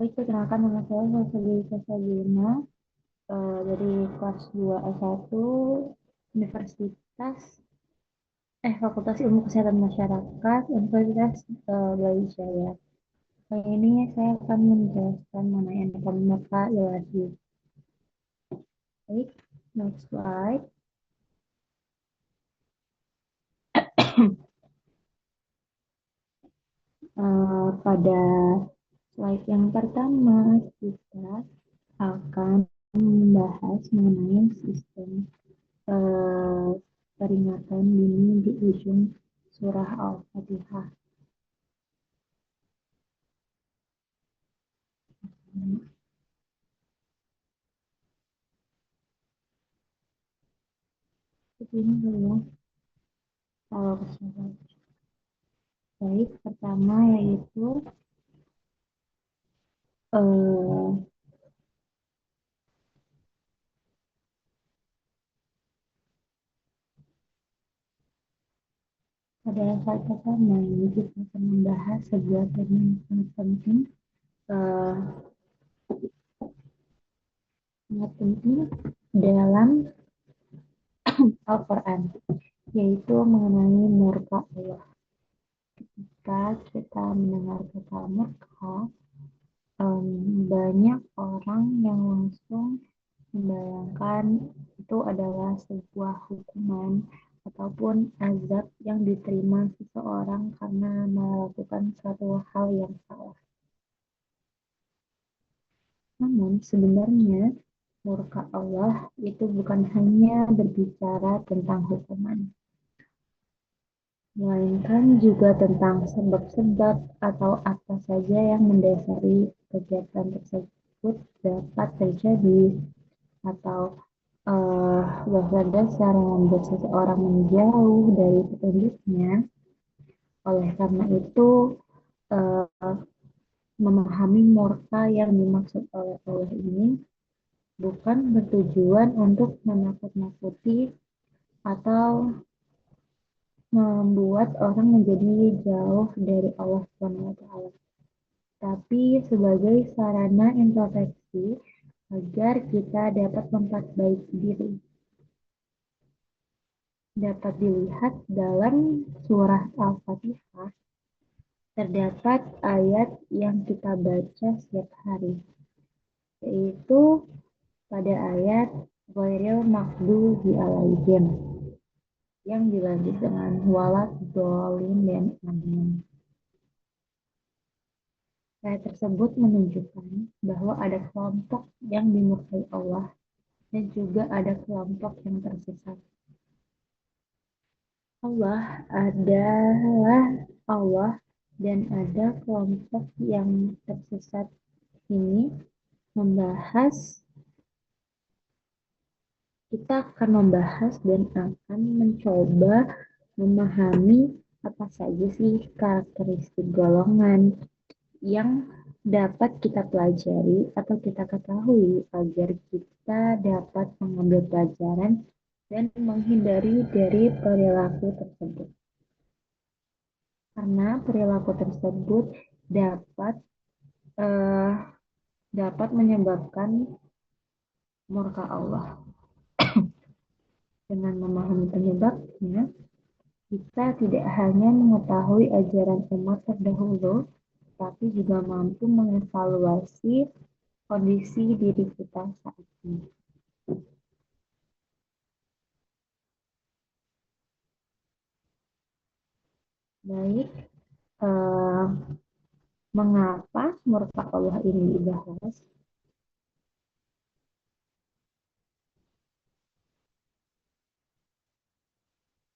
Baik, perkenalkan nama saya Sofie Sasabiana dari kelas 2 S1 Universitas Fakultas Ilmu Kesehatan Masyarakat Universitas Brawijaya. Kali ini saya akan menjelaskan mengenai anatomi mata ilahi. Baik, next slide. Pada slide yang pertama kita akan membahas mengenai sistem eh, peringatan dini di ujung surah Al-Fatihah. Seperti ini dulu ya, kalau kesalahan. Baik, pertama yaitu eh, pada slide pertama ini kita akan membahas sebuah tema yang sangat penting, eh, sangat penting dalam Al-Quran, yaitu mengenai murka Allah. Jika kita mendengar kata murka, banyak orang yang langsung membayangkan itu adalah sebuah hukuman ataupun azab yang diterima seseorang karena melakukan suatu hal yang salah. Namun sebenarnya murka Allah itu bukan hanya berbicara tentang hukuman, melainkan juga tentang sebab-sebab atau apa saja yang mendasari kegiatan tersebut dapat terjadi, atau bahwa dasar yang membuat seseorang menjauh dari petunjuknya. Oleh karena itu, eh, memahami murka yang dimaksud oleh Allah ini bukan bertujuan untuk menakut-nakuti atau membuat orang menjadi jauh dari Allah SWT, tapi sebagai sarana introspeksi agar kita dapat memperbaiki diri. Dapat dilihat dalam surah Al-Fatihah, terdapat ayat yang kita baca setiap hari, yaitu pada ayat Ghairil Maghdubi Alaihim yang dilanjut dengan walad dolin dan amin. Ayat tersebut menunjukkan bahwa ada kelompok yang dimurkai Allah dan juga ada kelompok yang tersesat. Allah adalah Allah dan ada kelompok yang tersesat ini membahas kita akan membahas dan akan mencoba memahami apa saja sih karakteristik golongan yang dapat kita pelajari atau kita ketahui agar kita dapat mengambil pelajaran dan menghindari dari perilaku tersebut. Karena perilaku tersebut dapat eh, dapat menyebabkan murka Allah. Dengan memahami penyebabnya, kita tidak hanya mengetahui ajaran umat terdahulu, tapi juga mampu mengevaluasi kondisi diri kita saat ini. Baik, eh, mengapa murka Allah ini dibahas?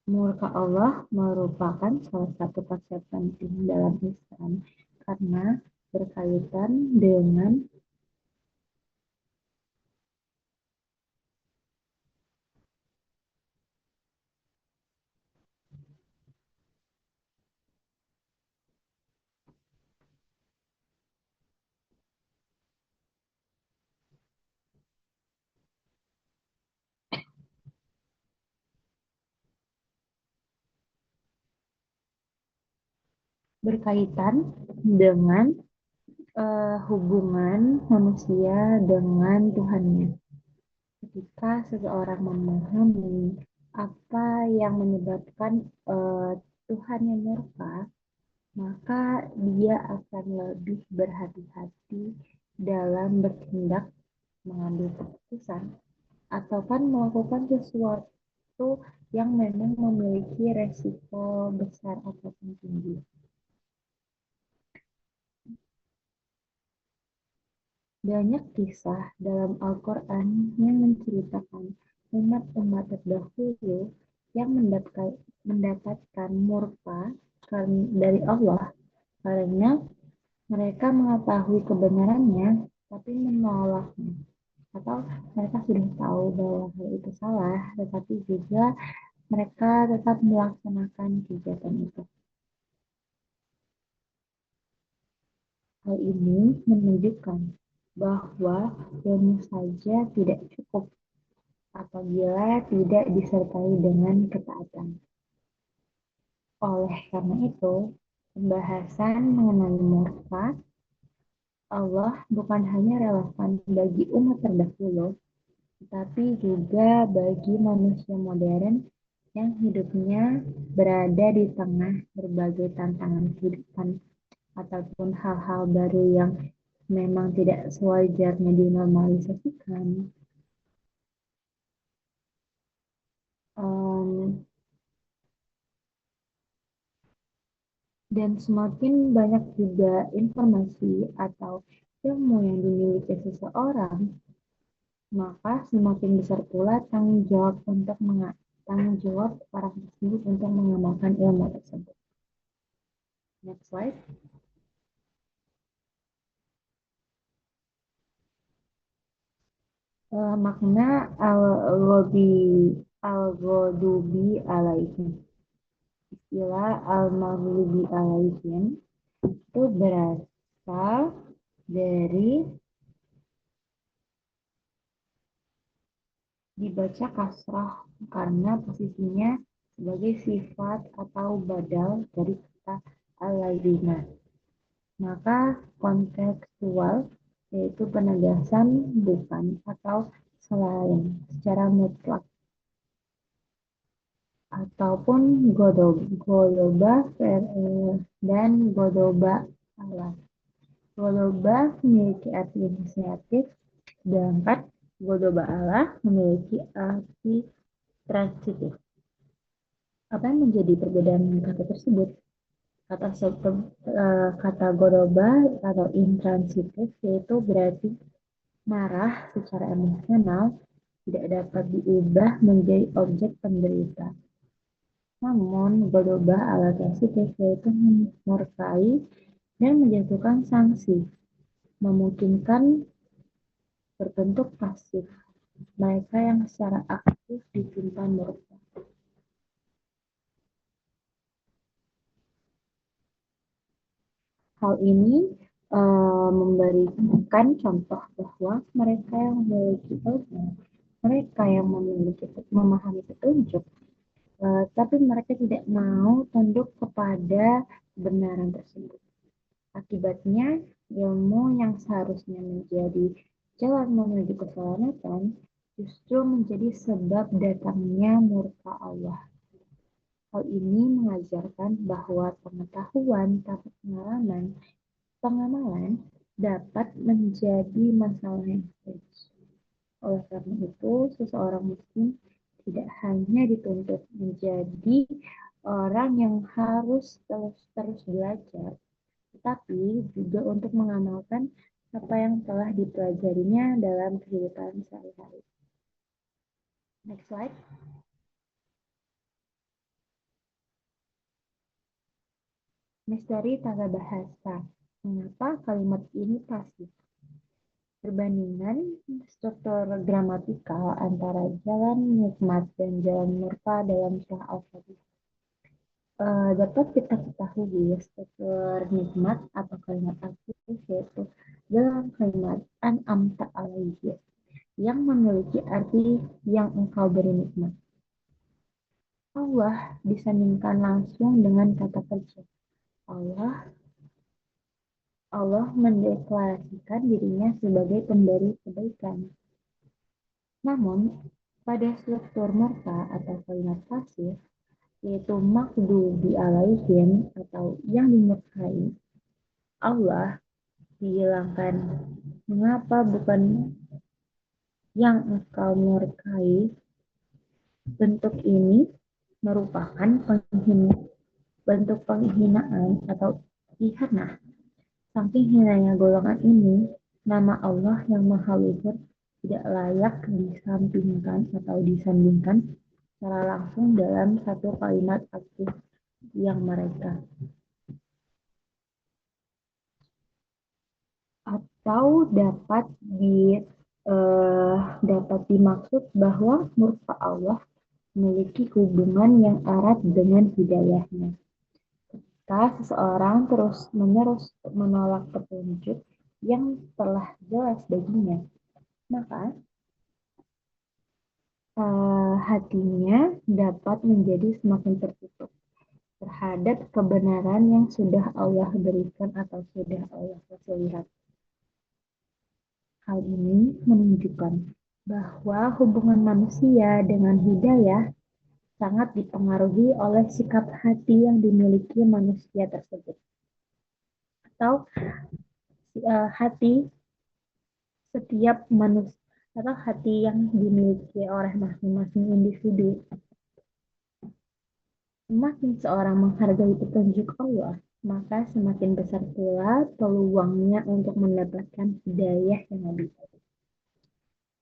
Murka Allah merupakan salah satu konsep penting dalam Islam karena berkaitan dengan berkaitan dengan hubungan manusia dengan Tuhannya. Ketika seseorang memahami apa yang menyebabkan eh, Tuhan yang murka, maka dia akan lebih berhati-hati dalam bertindak, mengambil keputusan, ataupun melakukan sesuatu yang memang memiliki resiko besar ataupun tinggi. Banyak kisah dalam Al-Quran yang menceritakan umat-umat terdahulu yang mendapatkan murka dari Allah karena mereka mengetahui kebenarannya tapi menolaknya. Atau mereka sudah tahu bahwa hal itu salah, tetapi juga mereka tetap melaksanakan kegiatan itu. Hal ini menunjukkan bahwa ilmu saja tidak cukup apabila tidak disertai dengan ketaatan. Oleh karena itu, pembahasan mengenai murka Allah bukan hanya relevan bagi umat terdahulu, tetapi juga bagi manusia modern yang hidupnya berada di tengah berbagai tantangan kehidupan ataupun hal-hal baru yang memang tidak sewajarnya dinormalisasikan. Em, dan semakin banyak juga informasi atau ilmu yang dimiliki seseorang, maka semakin besar pula tanggung jawab orang tersebut untuk mengamalkan ilmu tersebut. Next slide. Makna al-ghodubi alaihim. Istilah al-maghlubi alaihim itu berasal dari dibaca kasrah karena posisinya sebagai sifat atau badal dari kata alaihina. Maka kontekstual yaitu penegasan bukan atau selain secara mutlak ataupun goloba dan godoba Allah. Goloba memiliki arti inisiatif, sedangkan godoba Allah memiliki arti transitif. Apa yang menjadi perbedaan kata tersebut? Kata godoba atau intransitif yaitu berarti marah secara emosional tidak dapat diubah menjadi objek penderita. Namun, berubah ala sensitif yaitu memurkai dan menjatuhkan sanksi, memungkinkan berbentuk pasif, mereka yang secara aktif ditimpa murka. Hal ini memberikan contoh bahwa mereka yang memiliki ilmu, mereka yang memahami petunjuk, tapi mereka tidak mau tunduk kepada kebenaran tersebut. Akibatnya, ilmu yang seharusnya menjadi jalan menuju keselamatan justru menjadi sebab datangnya murka Allah. Hal ini mengajarkan bahwa pengetahuan tanpa pengamalan dapat menjadi masalah yang serius. Oleh karena itu, seseorang muslim tidak hanya dituntut menjadi orang yang harus terus belajar, tetapi juga untuk mengamalkan apa yang telah dipelajarinya dalam kehidupan sehari-hari. Next slide. Misteri tata bahasa. Mengapa kalimat ini pasif? Perbandingan struktur gramatikal antara jalan nikmat dan jalan murka dalam surah Al-Fatihah. Dapat kita ketahui struktur nikmat atau kalimat aktif yaitu dalam kalimat an'amta alaihi yang memiliki arti yang engkau beri nikmat. Allah disandingkan langsung dengan kata kerja. Allah Allah mendeklarasikan dirinya sebagai pemberi kebaikan. Namun, pada struktur murka atau kalimat pasif, yaitu maghdubi alaihim atau yang dimurkai, Allah dihilangkan. Mengapa bukan yang engkau murkai? Bentuk ini merupakan bentuk penghinaan atau ihanah. Saking hinanya golongan ini, nama Allah yang Maha Luhur tidak layak disampingkan atau disandingkan secara langsung dalam satu kalimat aktif yang mereka. Atau dapat dimaksud bahwa murka Allah memiliki hubungan yang erat dengan hidayahnya. Jika seseorang terus-menerus menolak petunjuk yang telah jelas baginya, maka hatinya dapat menjadi semakin tertutup terhadap kebenaran yang sudah Allah berikan atau sudah Allah kasih lihat. Hal ini menunjukkan bahwa hubungan manusia dengan hidayah sangat dipengaruhi oleh sikap hati yang dimiliki manusia tersebut. Atau hati setiap manusia atau hati yang dimiliki oleh masing-masing individu. Semakin seorang menghargai petunjuk Allah, maka semakin besar pula peluangnya untuk mendapatkan hidayah yang lebih baik.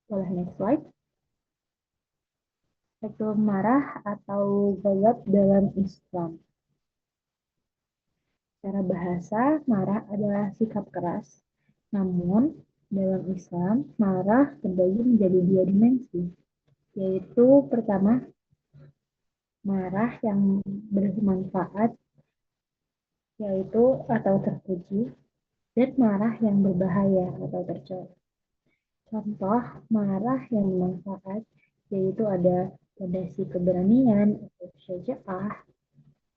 Boleh next slide. Itu marah atau ghadab dalam Islam. Secara bahasa, marah adalah sikap keras. Namun, dalam Islam, marah terbagi menjadi dua dimensi, yaitu pertama, marah yang bermanfaat, yaitu atau terpuji, dan marah yang berbahaya atau tercela. Contoh marah yang bermanfaat, yaitu ada fondasi keberanian atau syaja'ah,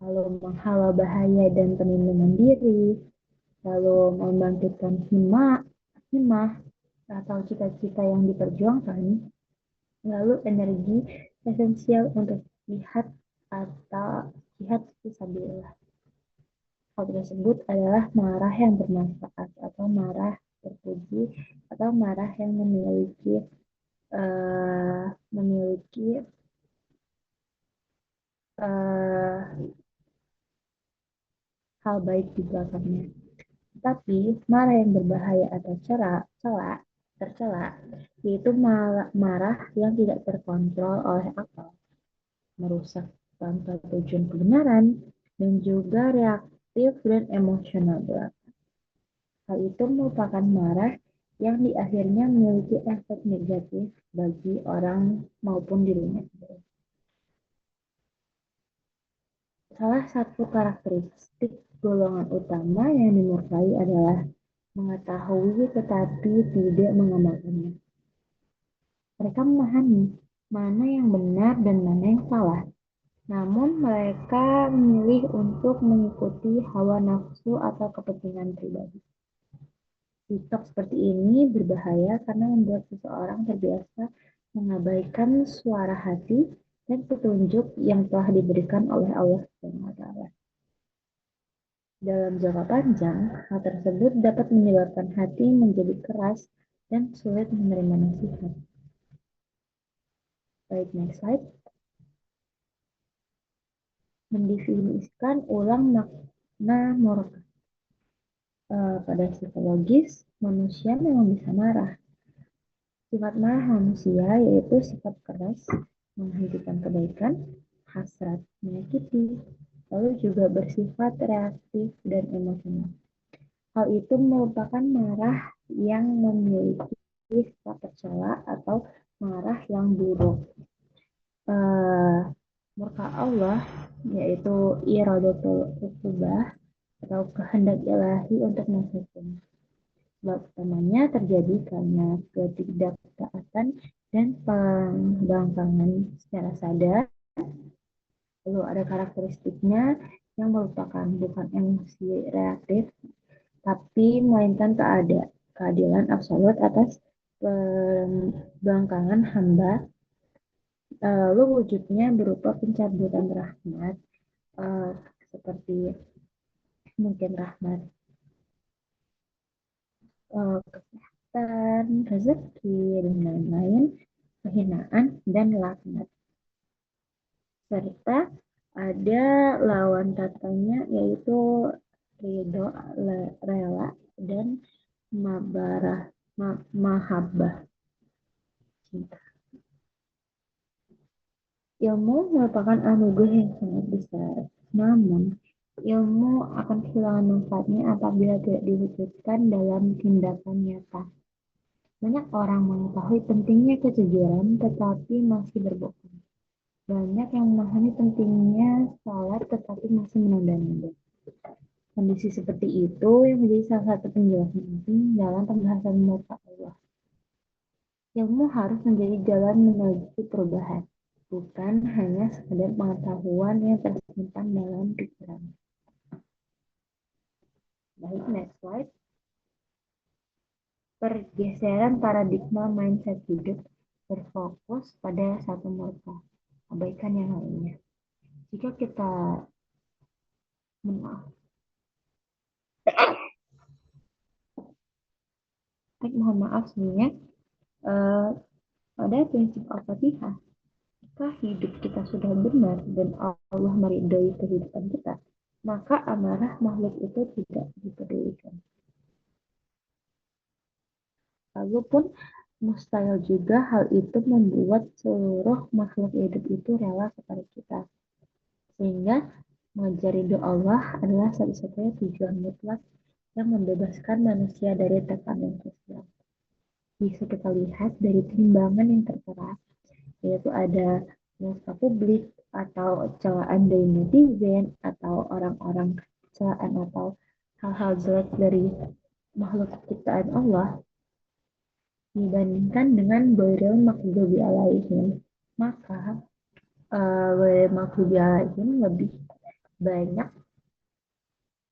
lalu menghalau bahaya dan perlindungan diri, lalu membangkitkan himah atau cita-cita yang diperjuangkan, lalu energi esensial untuk jihad atau jihad fisabilillah. Hal tersebut adalah marah yang bermanfaat atau marah terpuji atau marah yang memiliki hal baik di belakangnya. Tapi marah yang berbahaya atau tercela, yaitu marah yang tidak terkontrol oleh akal, merusak tanpa tujuan kebenaran, dan juga reaktif dan emosional belaka. Hal itu merupakan marah yang di akhirnya memiliki efek negatif bagi orang maupun dirinya sendiri. Salah satu karakteristik golongan utama yang dimurkai adalah mengetahui tetapi tidak mengamalkannya. Mereka memahami mana yang benar dan mana yang salah. Namun mereka memilih untuk mengikuti hawa nafsu atau kepentingan pribadi. Sikap seperti ini berbahaya karena membuat seseorang terbiasa mengabaikan suara hati dan petunjuk yang telah diberikan oleh Allah SWT. Dalam jangka panjang, hal tersebut dapat menyebabkan hati menjadi keras dan sulit menerima nasihat. Baik, next slide. Mendefinisikan ulang makna murka. Pada psikologis, manusia memang bisa marah. Sifat marah manusia yaitu sikap keras, menghentikan kebaikan, hasrat, menyakiti, lalu juga bersifat reaktif dan emosional. Hal itu merupakan marah yang memiliki sifat tercela atau marah yang buruk. Murka Allah yaitu iradatul uqubah atau kehendak ilahi untuk menghukum. Sebab utamanya terjadi karena ketidaktaatan dan pembangkangan secara sadar. Lalu ada karakteristiknya yang merupakan bukan emosi reaktif, tapi melainkan keadilan absolut atas pembangkangan hamba, lalu wujudnya berupa pencabutan rahmat, eh, seperti mungkin rahmat kesehatan, rezeki, dan lain-lain, kehinaan, dan laknat. Serta ada lawan katanya yaitu ridho, rela, dan mabarah, mahabbah, cinta. Ilmu merupakan anugerah yang sangat besar, namun ilmu akan kehilangan manfaatnya apabila tidak diwujudkan dalam tindakan nyata. Banyak orang mengetahui pentingnya kejujuran tetapi masih berbohong. Banyak yang memahami pentingnya salat tetapi masih menunda-nunda. Kondisi seperti itu yang menjadi salah satu penjelasan penting dalam pembahasan muka Allah. Ilmu harus menjadi jalan menuju perubahan, bukan hanya sekedar pengetahuan yang tersimpan dalam pikiran. Baik, next slide. Pergeseran paradigma mindset hidup berfokus pada satu mereka, abaikan yang lainnya. Jika kita maaf, mohon maaf sebenarnya, eh, pada prinsip Al-Fatihah, jika hidup kita sudah benar dan Allah meridhoi kehidupan kita, maka amarah makhluk itu tidak dipedulikan. Lalu pun mustahil juga hal itu membuat seluruh makhluk hidup itu rela kepada kita. Sehingga mengejar ridho Allah adalah satu-satunya tujuan mutlak yang membebaskan manusia dari tekanan sosial. Bisa kita lihat dari timbangan yang tertera, yaitu ada naskah publik atau celaan dari netizen atau orang-orang celaan atau hal-hal jelek dari makhluk ciptaan Allah dibandingkan dengan Ghairil Maghdubi Alaihim, maka Ghairil Maghdubi Alaihim lebih banyak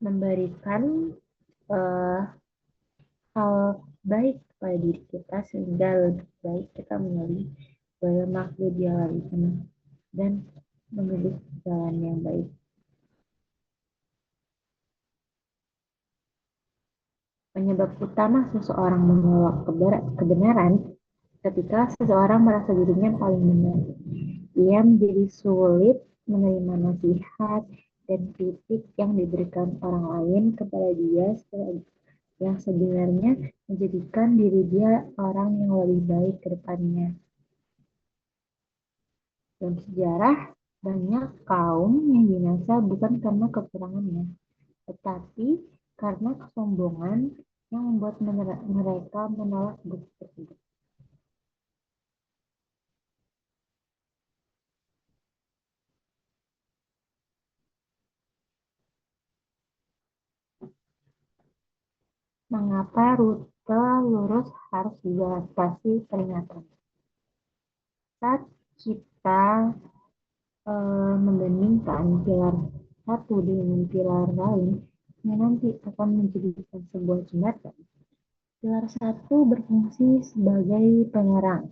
memberikan uh, hal baik pada diri kita sehingga lebih baik kita memilih Ghairil Maghdubi Alaihim dan memilih jalan yang baik. Penyebab utama seseorang menolak kebenaran ketika seseorang merasa dirinya paling benar. Ia menjadi sulit menerima nasihat dan kritik yang diberikan orang lain kepada dia yang sebenarnya menjadikan diri dia orang yang lebih baik ke depannya. Dalam sejarah, banyak kaum yang binasa bukan karena kekurangannya, tetapi karena kesombongan yang membuat mereka menolak bukti tersebut. Mengapa rute lurus harus dibatasi peringatan? Saat kita membandingkan pilar satu dengan pilar lain yang nanti akan menjadikan sebuah jembatan, pilar satu berfungsi sebagai penyerang,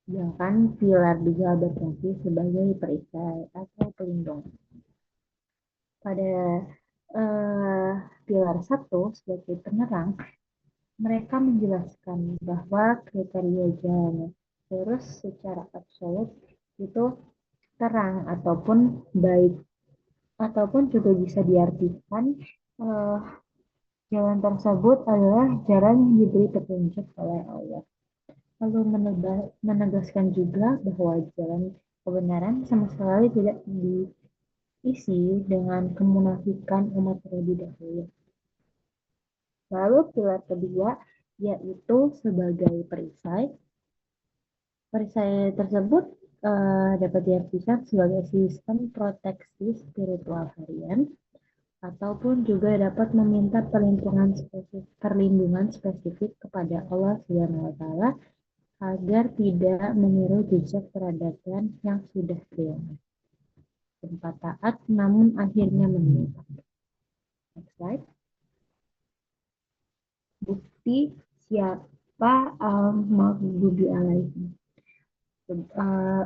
sedangkan pilar dua berfungsi sebagai perisai atau pelindung. Pada pilar satu sebagai penyerang, mereka menjelaskan bahwa kriteria jalan lurus secara absolut itu terang ataupun baik, ataupun juga bisa diartikan eh, jalan tersebut adalah jalan yang diberi petunjuk oleh Allah. Lalu menegaskan juga bahwa jalan kebenaran sama sekali tidak diisi dengan kemunafikan umat terlebih dahulu. Lalu pilar kedua yaitu sebagai perisai. Perisai tersebut dapat diartikan sebagai sistem proteksi spiritual harian ataupun juga dapat meminta perlindungan spesifik kepada Allah Subhanahu wa taala agar tidak meniru jejak peradaban yang sudah hilang. Tempat taat namun akhirnya menyimpang. Next slide. Tetapi siapa al-maghdubi alaihim?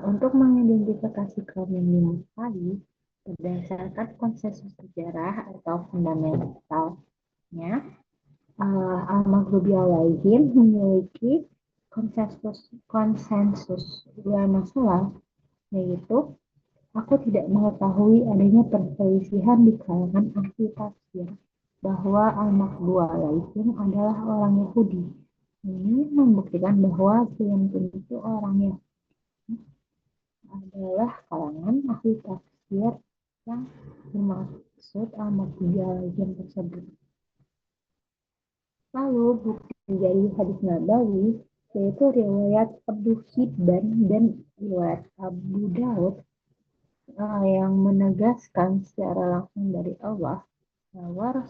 Untuk mengidentifikasi kaum yang dimurkai berdasarkan konsensus sejarah atau fundamentalnya, al-maghdubi alaihim memiliki konsensus konsensus dua masalah, yaitu aku tidak mengetahui adanya perselisihan di kalangan ahli tafsir bahwa al-maghdubi alaihim adalah orang Yahudi. Ini membuktikan bahwa yang itu orang Yahudi adalah kalangan ahli tafsir yang bermaksud al-maghdubi alaihim tersebut. Lalu bukti dari hadis Nabawi yaitu riwayat Abu Hibban dan riwayat Abu Daud yang menegaskan secara langsung dari Allah bahwa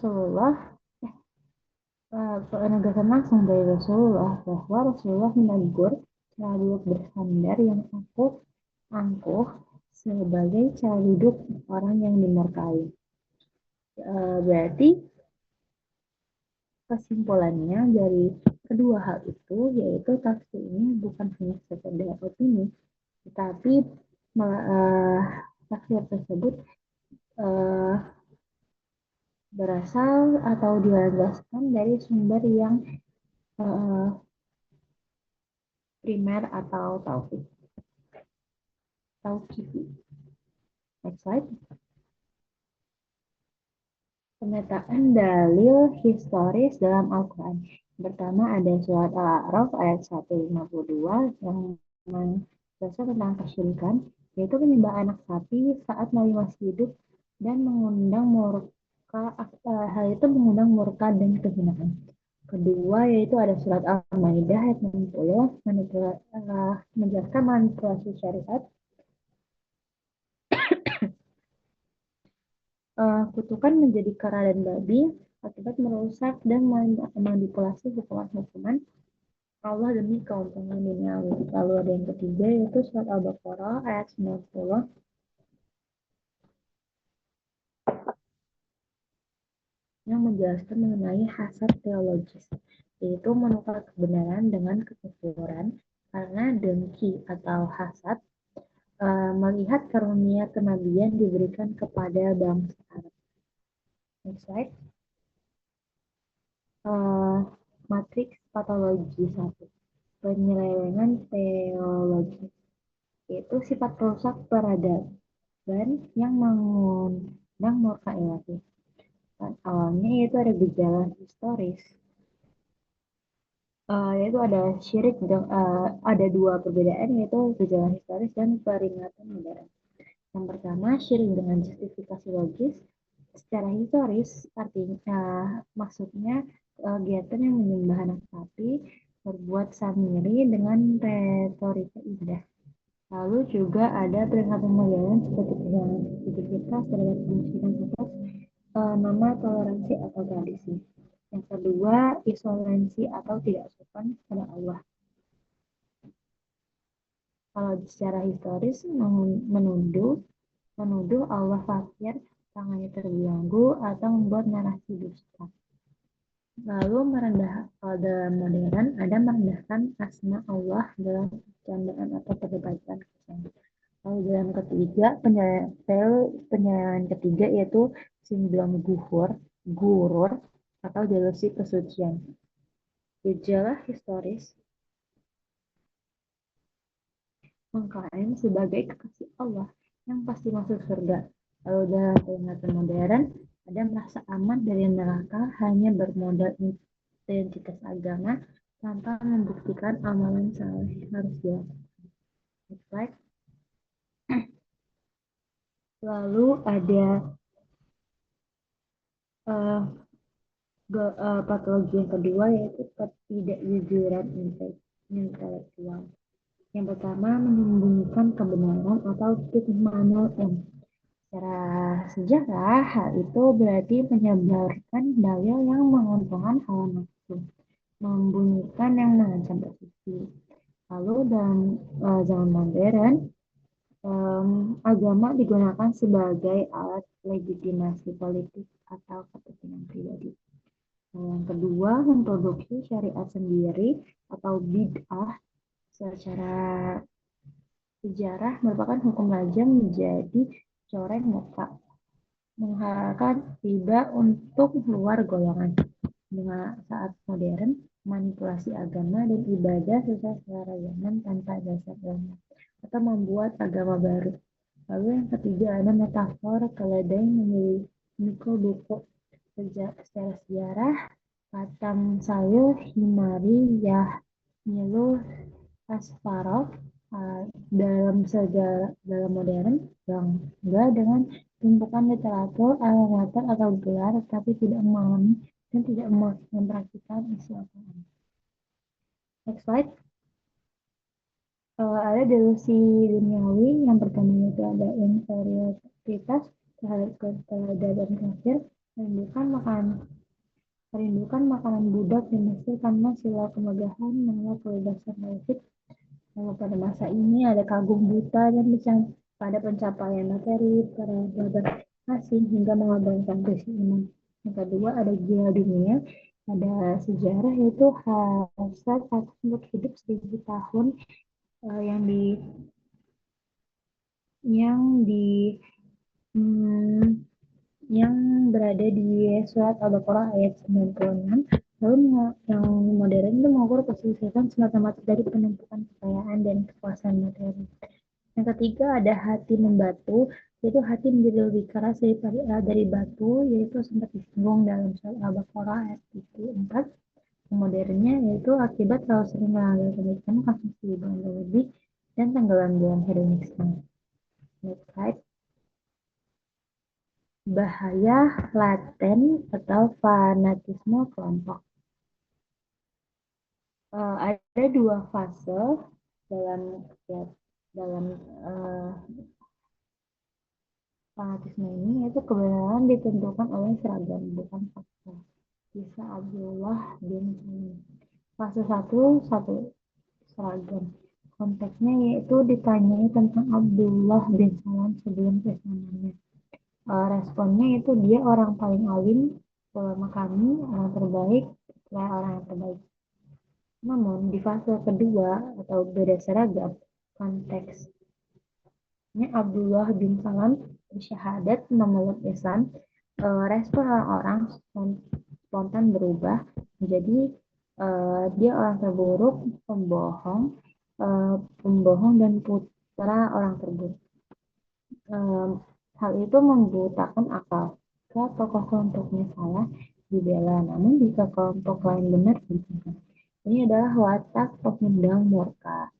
penegasan langsung dari Rasulullah bahwa Rasulullah menegur cara duduk bersandar yang angkuh sebagai cara duduk orang yang dimurkai. Berarti kesimpulannya dari kedua hal itu yaitu tafsir ini bukan hanya sekedar opini, tetapi tafsir tersebut berasal atau dilandaskan dari sumber yang primer atau tauqifi. Next slide. Pemetaan dalil historis dalam Al-Quran. Pertama ada surat Al-A'raf ayat 152 yang menjelaskan tentang kesyirikan, yaitu menyembah anak sapi saat Nabi masih hidup dan mengundang murka, hal itu mengundang murka dan kehinaan. Kedua yaitu ada surat Al-Maidah ayat 60 menjelaskan manipulasi syariat. Kutukan menjadi kera dan babi akibat merusak dan manipulasi hukuman-hukuman Allah demi keuntungan duniawi. Lalu ada yang ketiga yaitu surat Al-Baqarah ayat 90 yang menjelaskan mengenai hasad teologis, yaitu menukar kebenaran dengan kekufuran karena dengki atau hasad melihat karunia kenabian diberikan kepada bangsa Arab. Next slide. Matriks patologi 1. Penyelewengan teologi, yaitu sifat perusak peradaban yang mengundang murka ilahi. Awalnya yaitu ada gejala historis, yaitu ada syirik, ada dua perbedaan yaitu gejala historis dan peringatan modern. Yang pertama, syirik dengan justifikasi logis. Secara historis, artinya maksudnya kegiatan yang menyembah anak sapi, berbuat samiri dengan retorika indah. Lalu juga ada peringatan modern seperti kehilangan sensitivitas terhadap kemusyrikan atas nama toleransi atau tradisi. Yang kedua, insolensi atau tidak sopan kepada Allah. Kalau secara historis menuduh Allah fakir, tangannya terganggu, atau membuat narasi dusta. Lalu kalau dalam modern ada merendahkan asma Allah dalam candaan atau perdebatan. Lalu dalam ketiga, penyelewengan ketiga yaitu sindrom gurur atau delusi kesucian. Gejala historis mengklaim sebagai kekasih Allah yang pasti masuk surga. Lalu dalam peringatan modern, ada merasa aman dari neraka hanya bermodal identitas agama tanpa membuktikan amalan saleh harus dilakukan. Next slide. Lalu ada patologi yang kedua yaitu ketidakjujuran intelektual. Yang pertama, menyembunyikan kebenaran atau kitmanul. Secara sejarah, hal itu berarti menyebarkan dalil yang menguntungkan hawa nafsu, membunyikan yang mengancam posisi. Lalu dalam zaman modern, agama digunakan sebagai alat legitimasi politik atau kepentingan pribadi. Yang kedua, memproduksi syariat sendiri atau bid'ah secara sejarah merupakan hukum lazim menjadi coreng muka, mengharapkan riba untuk luar golongan. Dengan saat modern, manipulasi agama dan ibadah sesuai selera zaman tanpa dasar ilmu atau membuat agama baru. Lalu yang ketiga ada metafor keledai memikul buku secara sejarah Katam Sayur Himari Yahmilu Kasparov dalam sejarah dalam modern bangga dengan tumpukan literatur, alamater atau gelar, tetapi tidak memahami dan tidak mempraktikkan isi Al-Quran. Next slide. Ada delusi duniawi yang pertama itu ada inferioritas terhadap keberadaan kafir, merindukan makanan budak di Mesir karena sila kemegahan menolak kebebasan politik. Lalu pada masa ini ada kagum buta dan pada pencapaian materi peradaban asing hingga mengorbankan krisis iman. Yang kedua ada gila dunia, ada sejarah yaitu hasrat untuk hidup 1000 tahun yang di yang di hmm, yang berada di surat Al-Baqarah ayat 96. Lalu yang modern itu mengukur kesuksesan semata-mata dari penumpukan kekayaan dan kekuasaan materi. Yang ketiga ada hati membatu, yaitu hati menjadi lebih keras dari batu, yaitu sempat disinggung dalam surat Al-Baqarah ayat 4. Modernnya yaitu akibat terlalu sering melanggar komitmen konsumsi bulan lebih dan tenggelam dalam hedonisme. Next slide. Bahaya laten atau fanatisme kelompok. Ada dua fase dalam dalam uh, fanatisme ini, yaitu kebenaran ditentukan oleh seragam, bukan fakta. Kisah Abdullah bin Salam. Fase satu seragam. Konteksnya yaitu ditanyai tentang Abdullah bin Salam sebelum keislamannya. Responnya itu dia orang paling alim, ulama kami, orang terbaik, orang yang terbaik. Namun di fase kedua atau beda seragam, konteksnya Abdullah bin Salam bersyahadat memeluk Islam, respon orang-orang spontan berubah menjadi dia orang terburuk, pembohong dan putra orang terburuk. Hal itu membutakan akal. Jika tokoh kelompoknya salah, dibela. Namun jika kelompok lain benar, dibela. Ini adalah watak pemendang murka.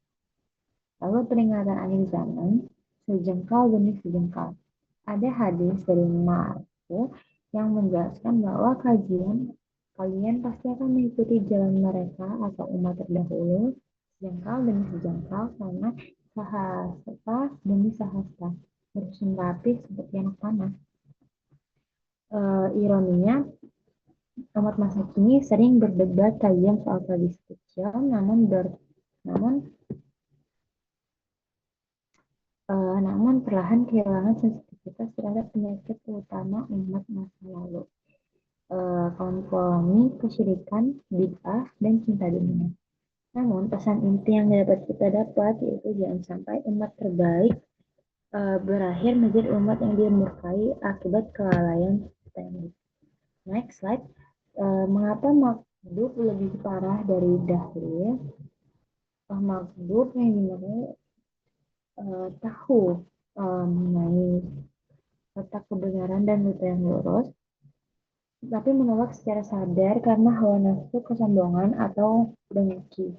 Lalu peringatan akhir zaman, sejengkal demi sejengkal. Ada hadis dari Marko yang menjelaskan bahwa kalian pasti akan mengikuti jalan mereka atau umat terdahulu, sejengkal demi sejengkal, karena sahasta demi sahasta, bersusun rapi seperti anak panah. Ironinya, umat masa kini sering berdebat tajam soal tradisi kecil, namun perlahan kehilangan sensitivitas terhadap penyakit utama umat masa lalu, kompromi, kesyirikan, bid'ah, dan cinta dunia. Namun pesan inti yang dapat kita dapat yaitu jangan sampai umat terbaik berakhir menjadi umat yang dimurkai akibat kelalaian teknik. Next slide. Mengapa makhluk lebih parah dari dahil? Makhluk yang dimulai tahu mengenai letak kebenaran dan rute yang lurus, tapi menolak secara sadar karena hawa nafsu, kesombongan, atau dengki,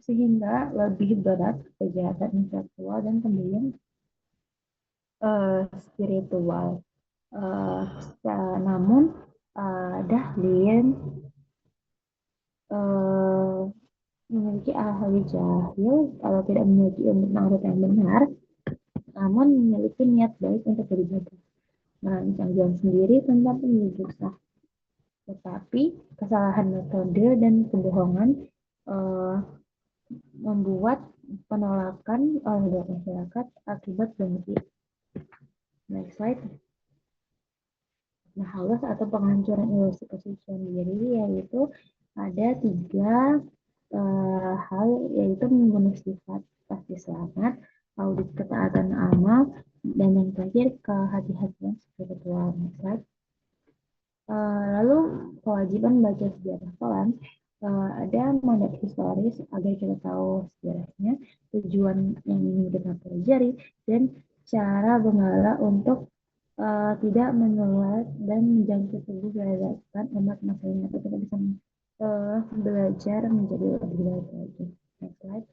sehingga lebih berat kejahatan intelektual dan kemudian spiritual. Namun Dahlin memiliki ahli jahil kalau tidak memiliki ilmu tentang yang benar, namun memiliki niat baik untuk beribadah, merancang jalan sendiri tanpa petunjuk sah. Tetapi kesalahan metode dan kebohongan membuat penolakan oleh masyarakat akibat dengki. Next slide. Nah, halos atau penghancuran ilusi kesucian diri yaitu ada tiga hal, yaitu membunuh sifat pasti selamat, audit ketaatan amal, dan yang terakhir kehati-hatian spiritual. Next. Lalu kewajiban baca sejarah kelam, ada mandat historis agar kita tahu sejarahnya, tujuan yang ingin kita pelajari, dan cara Benggala untuk tidak menular dan menjangkit tubuh peradaban umat muslim, atau kita bisa belajar menjadi lebih baik lagi. Next slide.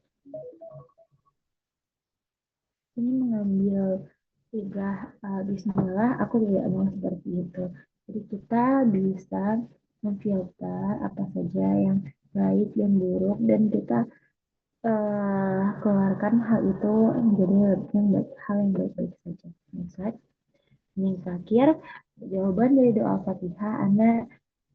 Ini mengambil tiga bismillah, aku tidak mau seperti itu. Jadi kita bisa memfilter apa saja yang baik dan buruk, dan kita keluarkan hal itu menjadi hal yang baik-baik saja. Next slide. Yang terakhir, jawaban dari doa Fatihah, Anda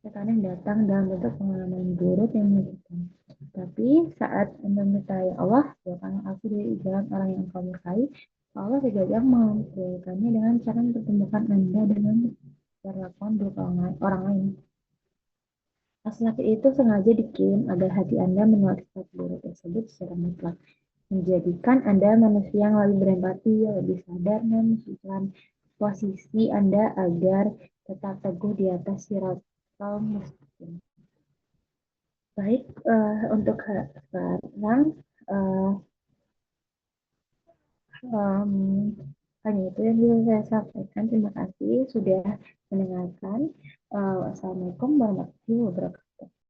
terkadang datang dalam bentuk pengalaman buruk yang menyakitkan. Tapi saat Anda minta, ya Allah, jauhkanlah aku dari jalan orang yang Engkau murkai, Allah terkadang mempertemukannya dengan cara mempertemukan Anda dengan perlakuan buruk orang lain. Laki-laki itu sengaja dikirim agar hati Anda menolak sifat buruk tersebut secara mutlak, menjadikan Anda manusia yang lebih berempati, lebih sadar, dan menunjukkan posisi Anda agar tetap teguh di atas siratal mustaqim. Baik, untuk sekarang uh, um, hanya itu yang bisa saya sampaikan. Terima kasih sudah mendengarkan. Wassalamualaikum warahmatullahi wabarakatuh.